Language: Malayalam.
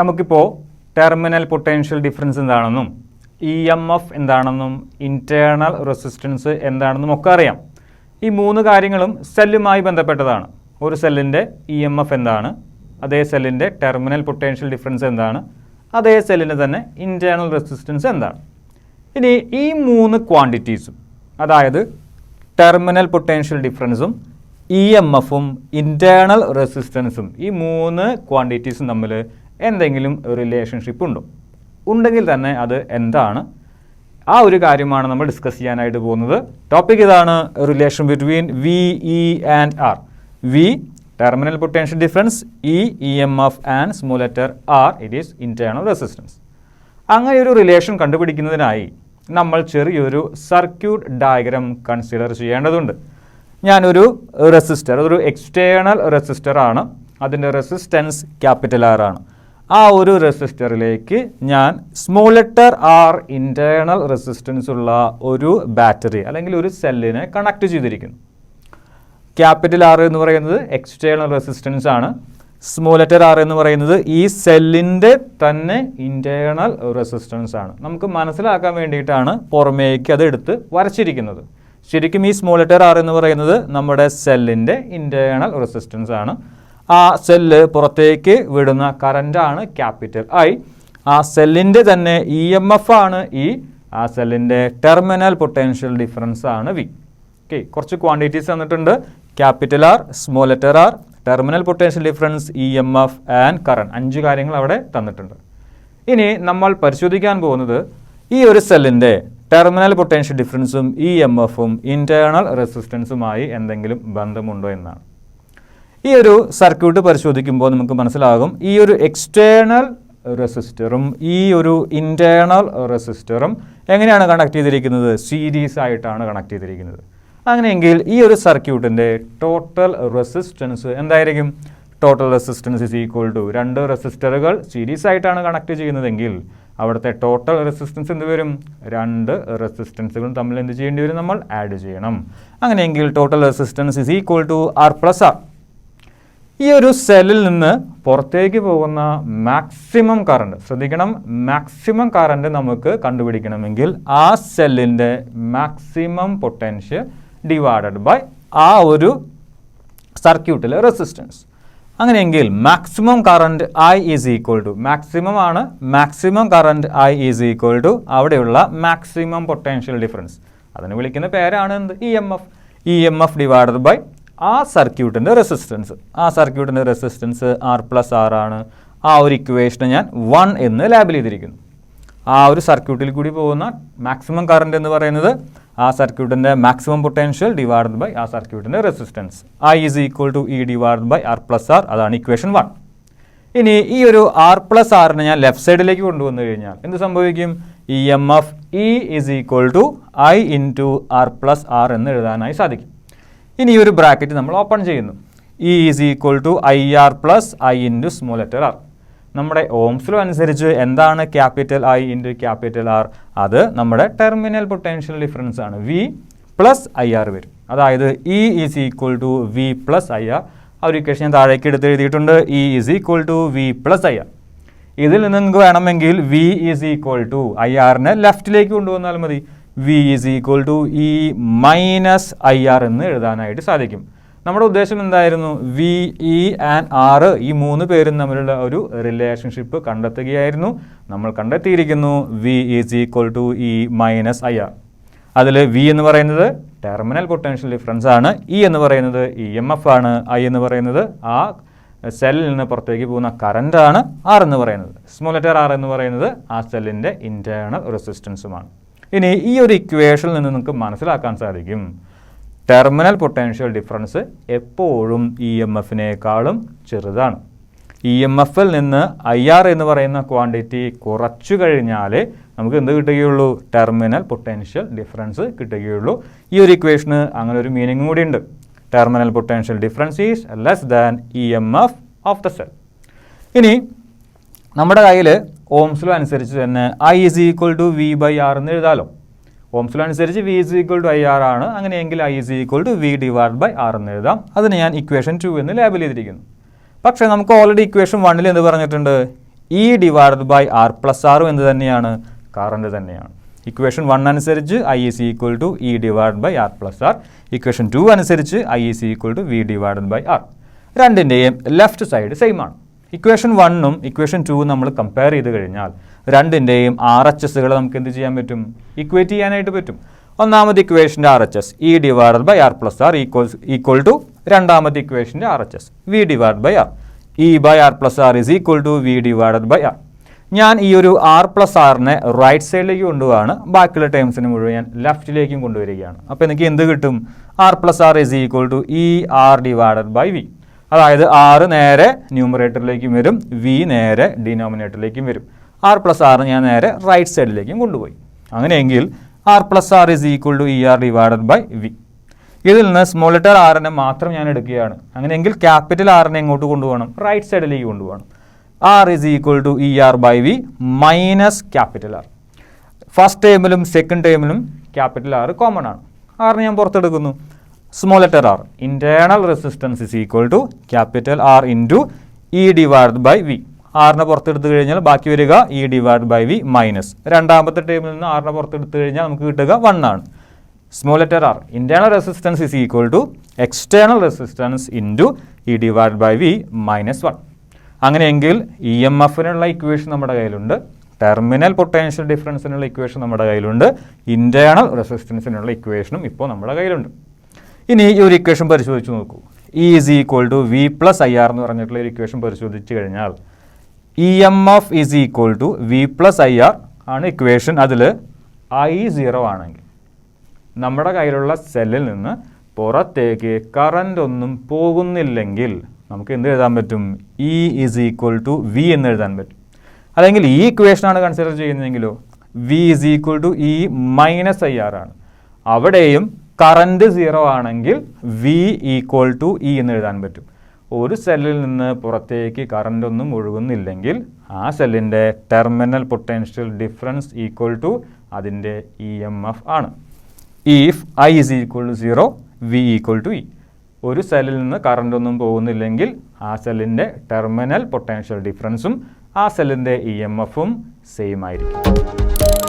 നമുക്കിപ്പോൾ ടെർമിനൽ പൊട്ടൻഷ്യൽ ഡിഫറൻസ് എന്താണെന്നും EMF എന്താണെന്നും ഇൻറ്റേർണൽ റെസിസ്റ്റൻസ് എന്താണെന്നും ഒക്കെ അറിയാം. ഈ മൂന്ന് കാര്യങ്ങളും സെല്ലുമായി ബന്ധപ്പെട്ടതാണ്. ഒരു സെല്ലിൻ്റെ EMF എന്താണ്, അതേ സെല്ലിൻ്റെ ടെർമിനൽ പൊട്ടൻഷ്യൽ ഡിഫറൻസ് എന്താണ്, അതേ സെല്ലിൻ്റെ തന്നെ ഇൻറ്റേർണൽ റെസിസ്റ്റൻസ് എന്താണ്. ഇനി ഈ മൂന്ന് ക്വാണ്ടിറ്റീസും, അതായത് ടെർമിനൽ പൊട്ടൻഷ്യൽ ഡിഫറൻസും EMFും ഇൻറ്റേർണൽ റെസിസ്റ്റൻസും, ഈ മൂന്ന് ക്വാണ്ടിറ്റീസും തമ്മിൽ എന്തെങ്കിലും റിലേഷൻഷിപ്പ് ഉണ്ടോ? ഉണ്ടെങ്കിൽ തന്നെ അത് എന്താണ്? ആ ഒരു കാര്യമാണ് നമ്മൾ ഡിസ്കസ് ചെയ്യാനായിട്ട് പോകുന്നത്. ടോപ്പിക് ഇതാണ്: relation between V, E and R. V terminal potential difference, E EMF and small letter R it is internal resistance. അങ്ങനെ ഒരു റിലേഷൻ കണ്ടുപിടിക്കുന്നതിനായി നമ്മൾ ചെറിയൊരു സർക്യൂട്ട് ഡയഗ്രം കൺസിഡർ ചെയ്യേണ്ടതുണ്ട്. ഞാനൊരു റെസിസ്റ്റർ, അതൊരു എക്സ്റ്റേണൽ റെസിസ്റ്ററാണ്, അതിൻ്റെ റെസിസ്റ്റൻസ് ക്യാപിറ്റൽ R ആണ്. ആ ഒരു റെസിസ്റ്ററിലേക്ക് ഞാൻ small letter R internal resistance ഉള്ള ഒരു ബാറ്ററി അല്ലെങ്കിൽ ഒരു സെല്ലിനെ കണക്ട് ചെയ്തിരിക്കുന്നു. ക്യാപിറ്റൽ R എന്ന് പറയുന്നത് എക്സ്റ്റേണൽ റെസിസ്റ്റൻസ് ആണ്. സ്മോൾ ലെറ്റർ R എന്ന് പറയുന്നത് ഈ സെല്ലിൻ്റെ തന്നെ ഇൻറ്റേർണൽ റെസിസ്റ്റൻസ് ആണ്. നമുക്ക് മനസ്സിലാക്കാൻ വേണ്ടിയിട്ടാണ് പുറമേക്ക് അത് എടുത്ത് വരച്ചിരിക്കുന്നത്. ശരിക്കും ഈ സ്മോൾ ലെറ്റർ R എന്ന് പറയുന്നത് നമ്മുടെ സെല്ലിൻ്റെ ഇൻറ്റേർണൽ റെസിസ്റ്റൻസ് ആണ്. ആ സെല്ല് പുറത്തേക്ക് വിടുന്ന കറൻ്റാണ് ക്യാപിറ്റൽ I. ആ സെല്ലിൻ്റെ തന്നെ EMF ആണ് E. ആ സെല്ലിൻ്റെ ടെർമിനൽ പൊട്ടൻഷ്യൽ ഡിഫറൻസ് ആണ് V. ഓക്കെ, കുറച്ച് ക്വാണ്ടിറ്റീസ് തന്നിട്ടുണ്ട്: capital R, small letter R, terminal potential difference, EMF and current. 5 കാര്യങ്ങൾ അവിടെ തന്നിട്ടുണ്ട്. ഇനി നമ്മൾ പരിശോധിക്കാൻ പോകുന്നത് ഈ ഒരു സെല്ലിൻ്റെ ടെർമിനൽ പൊട്ടൻഷ്യൽ ഡിഫറൻസും EMFും ഇൻറ്റേർണൽ റെസിസ്റ്റൻസുമായി എന്തെങ്കിലും ബന്ധമുണ്ടോ എന്നാണ്. ഈ ഒരു സർക്യൂട്ട് പരിശോധിക്കുമ്പോൾ നമുക്ക് മനസ്സിലാകും, ഈ ഒരു എക്സ്റ്റേണൽ റെസിസ്റ്ററും ഈ ഒരു ഇൻറ്റേർണൽ റെസിസ്റ്ററും എങ്ങനെയാണ് കണക്ട് ചെയ്തിരിക്കുന്നത്? സീരീസ് ആയിട്ടാണ് കണക്ട് ചെയ്തിരിക്കുന്നത്. അങ്ങനെയെങ്കിൽ ഈ ഒരു സർക്യൂട്ടിൻ്റെ ടോട്ടൽ റെസിസ്റ്റൻസ് എന്തായിരിക്കും? Total resistance is equal to, രണ്ട് റെസിസ്റ്ററുകൾ സീരീസ് ആയിട്ടാണ് കണക്ട് ചെയ്യുന്നതെങ്കിൽ അവിടുത്തെ ടോട്ടൽ റെസിസ്റ്റൻസ് എന്ത് വരും? രണ്ട് റെസിസ്റ്റൻസുകളും തമ്മിൽ എന്ത് ചെയ്യേണ്ടി വരും? നമ്മൾ ആഡ് ചെയ്യണം. അങ്ങനെയെങ്കിൽ total resistance is equal to R plus R. ഈ ഒരു സെല്ലിൽ നിന്ന് പുറത്തേക്ക് പോകുന്ന മാക്സിമം കറണ്ട്, ശ്രദ്ധിക്കണം, മാക്സിമം കറണ്ട് നമുക്ക് കണ്ടുപിടിക്കണമെങ്കിൽ ആ സെല്ലിൻ്റെ മാക്സിമം പൊട്ടൻഷ്യൽ ഡിവൈഡഡ് ബൈ ആ ഒരു സർക്യൂട്ടിലെ റെസിസ്റ്റൻസ്. അങ്ങനെയെങ്കിൽ maximum current I is equal to, maximum ആണ്, maximum current I is equal to അവിടെയുള്ള മാക്സിമം പൊട്ടൻഷ്യൽ ഡിഫറൻസ്. അതിന് വിളിക്കുന്ന പേരാണ് എന്ത്? EMF. EMF ഡിവൈഡഡ് ബൈ ആ സർക്യൂട്ടിൻ്റെ റെസിസ്റ്റൻസ്. ആ സർക്യൂട്ടിൻ്റെ റെസിസ്റ്റൻസ് R പ്ലസ് R ആണ്. ആ ഒരു ഇക്വേഷനെ ഞാൻ 1 എന്ന് ലാബിൽ ചെയ്തിരിക്കുന്നു. ആ ഒരു സർക്യൂട്ടിൽ കൂടി പോകുന്ന മാക്സിമം കറണ്ട് എന്ന് പറയുന്നത് ആ സർക്യൂട്ടിൻ്റെ മാക്സിമം പൊട്ടൻഷ്യൽ ഡിവൈഡഡ് ബൈ ആ സർക്യൂട്ടിൻ്റെ resistance. I is equal to E divided by R plus R. അതാണ് ഇക്വേഷൻ 1. ഇനി ഈ ഒരു R പ്ലസ് Rനെ ഞാൻ ലെഫ്റ്റ് സൈഡിലേക്ക് കൊണ്ടുവന്നു കഴിഞ്ഞാൽ എന്ത് സംഭവിക്കും? EMF E is equal to I into R plus R എന്ന് എഴുതാനായി സാധിക്കും. ഇനി ഈ ഒരു ബ്രാക്കറ്റ് നമ്മൾ ഓപ്പൺ ചെയ്യുന്നു. E is equal to IR plus I into small letter R. നമ്മുടെ ഓംസ് ലോ അനുസരിച്ച് എന്താണ് capital I into capital R? അത് നമ്മുടെ ടെർമിനൽ പൊട്ടൻഷ്യൽ ഡിഫറൻസ് ആണ്. V പ്ലസ് IR വരും. അതായത് E is equal to V plus IR. ആ ഒരു ഇക്വേഷൻ ഞാൻ താഴേക്ക് എടുത്ത് എഴുതിയിട്ടുണ്ട്. E is equal to V plus IR. ഇതിൽ നിന്ന് നിങ്ങൾക്ക് വേണമെങ്കിൽ V ഈസ് ഈക്വൽ ടു IRനെ ലെഫ്റ്റിലേക്ക് കൊണ്ടുവന്നാൽ മതി. V is equal to E minus IR എന്ന് എഴുതാനായിട്ട് സാധിക്കും. നമ്മുടെ ഉദ്ദേശം എന്തായിരുന്നു? V, E ആൻഡ് R, ഈ മൂന്ന് പേരും തമ്മിലുള്ള ഒരു റിലേഷൻഷിപ്പ് കണ്ടെത്തുകയായിരുന്നു. നമ്മൾ കണ്ടെത്തിയിരിക്കുന്നു. V is equal to E minus IR. അതിൽ V എന്ന് പറയുന്നത് ടെർമിനൽ പൊട്ടൻഷ്യൽ ഡിഫറൻസ് ആണ്. E എന്ന് പറയുന്നത് EMF ആണ്. I എന്ന് പറയുന്നത് ആ സെല്ലിൽ നിന്ന് പുറത്തേക്ക് പോകുന്ന കറണ്ടാണ്. R എന്ന് പറയുന്നത്, സ്മോൾ ലെറ്റർ R എന്ന് പറയുന്നത് ആ സെല്ലിൻ്റെ ഇൻറ്റേർണൽ റെസിസ്റ്റൻസുമാണ്. ഇനി ഈ ഒരു ഇക്വേഷനിൽ നിന്ന് നിങ്ങൾക്ക് മനസ്സിലാക്കാൻ സാധിക്കും, ടെർമിനൽ പൊട്ടൻഷ്യൽ ഡിഫറൻസ് എപ്പോഴും EMFിനേക്കാളും ചെറുതാണ്. EMFിൽ നിന്ന് IR എന്ന് പറയുന്ന ക്വാണ്ടിറ്റി കുറച്ചു കഴിഞ്ഞാൽ നമുക്ക് എന്ത് കിട്ടുകയുള്ളൂ? ടെർമിനൽ പൊട്ടൻഷ്യൽ ഡിഫറൻസ് കിട്ടുകയുള്ളൂ. ഈ ഒരു ഇക്വേഷന് അങ്ങനെ ഒരു മീനിങ് കൂടി ഉണ്ട്. Terminal potential difference is less than EMF of the cell. ഇനി നമ്മുടെ കയ്യിൽ ഓംസ് ലോ അനുസരിച്ച് തന്നെ I is equal to V by R എന്ന് എഴുതാമല്ലോ. ഓംസ് ലോ അനുസരിച്ച് V is equal to IR ആണ്. അങ്ങനെയെങ്കിൽ I is equal to V divide by R എന്ന് എഴുതാം. അതിന് ഞാൻ ഇക്വേഷൻ 2 എന്ന് ലേബൽ ചെയ്തിരിക്കുന്നു. പക്ഷേ നമുക്ക് ഓൾറെഡി ഇക്വേഷൻ 1 എന്ത് പറഞ്ഞിട്ടുണ്ട്? E divided by R plus ആറും എന്ത് തന്നെയാണ്? കറണ്ട് തന്നെയാണ്. ഇക്വേഷൻ 1 അനുസരിച്ച് I is equal to E divided by R plus R. Equation 2 അനുസരിച്ച് I is equal to V divided by R. രണ്ടിൻ്റെയും ലെഫ്റ്റ് സൈഡ് സെയിം ആണ്. ഇക്വേഷൻ 1ഉം ഇക്വേഷൻ 2ഉം നമ്മൾ കമ്പയർ ചെയ്ത് കഴിഞ്ഞാൽ രണ്ടിൻ്റെയും ആർ എച്ച് എസുകൾ നമുക്ക് എന്ത് ചെയ്യാൻ പറ്റും? ഇക്വേറ്റ് ചെയ്യാനായിട്ട് പറ്റും. ഒന്നാമത്തെ ഇക്വേഷൻ്റെ R H S E divided by R plus R equal to രണ്ടാമത്തെ ഇക്വേഷൻ്റെ R H S V divide by R. E by R plus R is equal to V divided by R. ഞാൻ ഈ ഒരു ആർ പ്ലസ് ആറിനെ റൈറ്റ് സൈഡിലേക്ക് കൊണ്ടുപോവാണ്, ബാക്കിയുള്ള ടേംസിന് മുഴുവൻ ഞാൻ ലെഫ്റ്റിലേക്കും കൊണ്ടുവരികയാണ്. അപ്പോൾ എനിക്ക് എന്ത് കിട്ടും? R plus R is equal to E R divided by V. അതായത് ആറ് നേരെ ന്യൂമറേറ്ററിലേക്കും വരും, വി നേരെ ഡിനോമിനേറ്ററിലേക്കും വരും. ആർ പ്ലസ് ആർ ഞാൻ നേരെ റൈറ്റ് സൈഡിലേക്കും കൊണ്ടുപോയി. അങ്ങനെയെങ്കിൽ R plus R is equal to E R divided by V. ഇതിൽ നിന്ന് സ്മോൾ ലെറ്റർ ആറിനെ മാത്രം ഞാൻ എടുക്കുകയാണ്. അങ്ങനെയെങ്കിൽ ക്യാപിറ്റൽ ആറിനെ എങ്ങോട്ട് കൊണ്ടുപോകണം? റൈറ്റ് സൈഡിലേക്ക് കൊണ്ടുപോകണം. R is equal to E R by V minus capital R. First ടേമിലും സെക്കൻഡ് ടേമിലും ക്യാപിറ്റൽ ആർ കോമൺ ആണ്. ആറിനെ ഞാൻ പുറത്തെടുക്കുന്നു. Small letter R internal resistance is equal to capital R into E divide by V. ആറിനെ പുറത്തെടുത്ത് കഴിഞ്ഞാൽ ബാക്കി വരിക E divide by V minus രണ്ടാമത്തെ ടേമിൽ നിന്ന് ആറിനെ പുറത്തെടുത്ത് കഴിഞ്ഞാൽ നമുക്ക് കിട്ടുക 1 ആണ്. Small letter R internal resistance is equal to external resistance into E divide by V minus 1. അങ്ങനെയെങ്കിൽ ഇ എം എഫിനുള്ള ഇക്വേഷൻ നമ്മുടെ കയ്യിലുണ്ട്, ടെർമിനൽ പൊട്ടൻഷ്യൽ ഡിഫറൻസിനുള്ള ഇക്വേഷൻ നമ്മുടെ കയ്യിലുണ്ട്, ഇൻറ്റേർണൽ റെസിസ്റ്റൻസിനുള്ള ഇക്വേഷനും ഇപ്പോൾ നമ്മുടെ കയ്യിലുണ്ട്. ഇനി ഈ ഒരു ഇക്വേഷൻ പരിശോധിച്ച് നോക്കൂ. E is equal to V plus I R എന്ന് പറഞ്ഞിട്ടുള്ള ഒരു ഇക്വേഷൻ പരിശോധിച്ച് കഴിഞ്ഞാൽ E M F is equal to V plus I R ആണ് ഇക്വേഷൻ. അതിൽ ഐ 0 ആണെങ്കിൽ നമ്മുടെ കയ്യിലുള്ള സെല്ലിൽ നിന്ന് പുറത്തേക്ക് കറണ്ട് ഒന്നും പോകുന്നില്ലെങ്കിൽ നമുക്ക് എന്ത് എഴുതാൻ പറ്റും? E is equal to V എന്ന് എഴുതാൻ പറ്റും. അല്ലെങ്കിൽ ഈ ഇക്വേഷനാണ് കൺസിഡർ ചെയ്യുന്നതെങ്കിലോ V is equal to E minus I R ആണ്. അവിടെയും കറണ്ട് 0 ആണെങ്കിൽ വി ഈക്വൽ ടു ഇ എന്ന് എഴുതാൻ പറ്റും. ഒരു സെല്ലിൽ നിന്ന് പുറത്തേക്ക് കറണ്ട് ഒന്നും ഒഴുകുന്നില്ലെങ്കിൽ ആ സെല്ലിൻ്റെ terminal potential difference equal to അതിൻ്റെ ഇ എം എഫ് ആണ്. If I is equal to 0 V equal to E. ഒരു സെല്ലിൽ നിന്ന് കറണ്ട് ഒന്നും പോകുന്നില്ലെങ്കിൽ ആ സെല്ലിൻ്റെ ടെർമിനൽ പൊട്ടൻഷ്യൽ ഡിഫറൻസും ആ സെല്ലിൻ്റെ ഇ എം എഫും സെയിം ആയിരിക്കും.